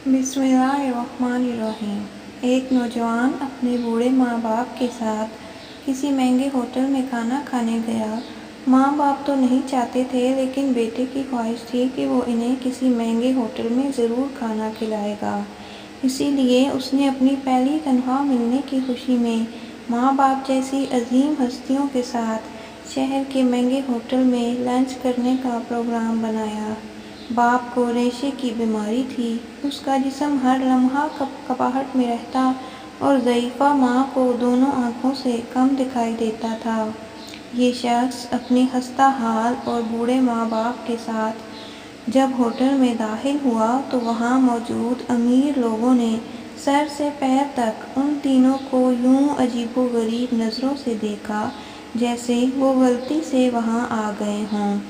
बिस्मिल्लाहिर्रहमानिर्रहीम। एक नौजवान अपने बूढ़े माँ बाप के साथ किसी महंगे होटल में खाना खाने गया। माँ बाप तो नहीं चाहते थे, लेकिन बेटे की ख्वाहिश थी कि वो इन्हें किसी महंगे होटल में ज़रूर खाना खिलाएगा। इसीलिए उसने अपनी पहली तनख्वाह मिलने की खुशी में माँ बाप जैसी अजीम हस्तियों के साथ शहर के महंगे होटल में लंच करने का प्रोग्राम बनाया। बाप को रेशे की बीमारी थी, उसका जिस्म हर लम्हा कपकपाहट में रहता और ज़ईफ़ा माँ को दोनों आँखों से कम दिखाई देता था। ये शख्स अपने खस्ता हाल और बूढ़े माँ बाप के साथ जब होटल में दाखिल हुआ तो वहाँ मौजूद अमीर लोगों ने सर से पैर तक उन तीनों को यूं अजीबोगरीब नज़रों से देखा जैसे वो गलती से वहाँ आ गए हों।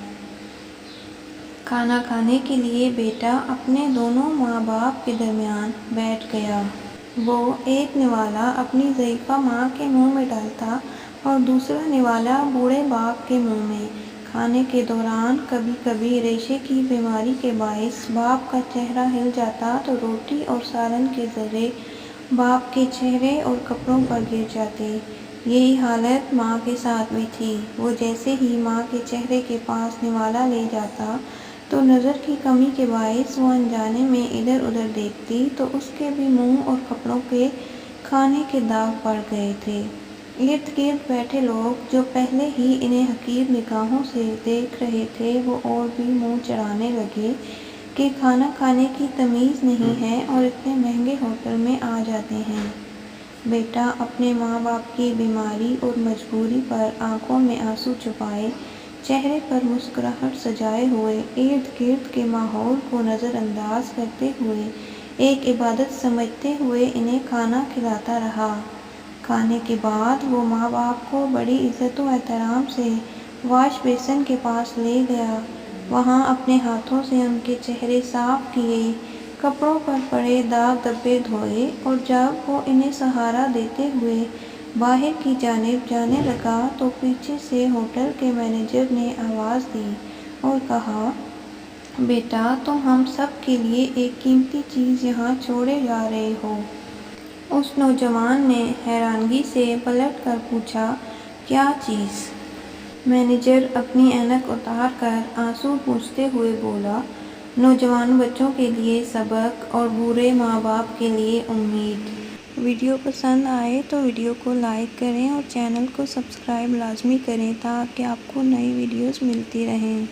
खाना खाने के लिए बेटा अपने दोनों माँ बाप के दरमियान बैठ गया। वो एक निवाला अपनी ज़ईफ़ा माँ के मुंह में डालता और दूसरा निवाला बूढ़े बाप के मुंह में। खाने के दौरान कभी कभी रेशे की बीमारी के बाइस बाप का चेहरा हिल जाता तो रोटी और सालन के ज़र्रे बाप के चेहरे और कपड़ों पर गिर जाते। यही हालत माँ के साथ भी थी। वो जैसे ही माँ के चेहरे के पास निवाला ले जाता तो नज़र की कमी के बाइस वो अनजाने में इधर उधर देखती तो उसके भी मुंह और कपड़ों के खाने के दाग पड़ गए थे। इर्द गिर्द बैठे लोग जो पहले ही इन्हें हकीर निगाहों से देख रहे थे वो और भी मुंह चढ़ाने लगे कि खाना खाने की तमीज़ नहीं है और इतने महंगे होटल में आ जाते हैं। बेटा अपने माँ बाप की बीमारी और मजबूरी पर आंखों में आंसू छुपाए, चेहरे पर मुस्कुराहट सजाए हुए इर्द गिर्द के माहौल को नज़रअंदाज करते हुए एक इबादत समझते हुए इन्हें खाना खिलाता रहा। खाने के बाद वो माँ बाप को बड़ी इज़्ज़त व एहतराम से वाश बेसिन के पास ले गया। वहाँ अपने हाथों से उनके चेहरे साफ किए, कपड़ों पर पड़े दाग धब्बे धोए और जब वो इन्हें सहारा देते हुए बाहर की जानिब जाने लगा तो पीछे से होटल के मैनेजर ने आवाज़ दी और कहा, बेटा तुम हम सब के लिए एक कीमती चीज़ यहाँ छोड़े जा रहे हो। उस नौजवान ने हैरानगी से पलट कर पूछा, क्या चीज़? मैनेजर अपनी ऐनक उतार कर आंसू पोंछते हुए बोला, नौजवान बच्चों के लिए सबक और बूढ़े माँ बाप के लिए उम्मीद। वीडियो पसंद आए तो वीडियो को लाइक करें और चैनल को सब्सक्राइब लाजमी करें ताकि आपको नई वीडियोस मिलती रहें।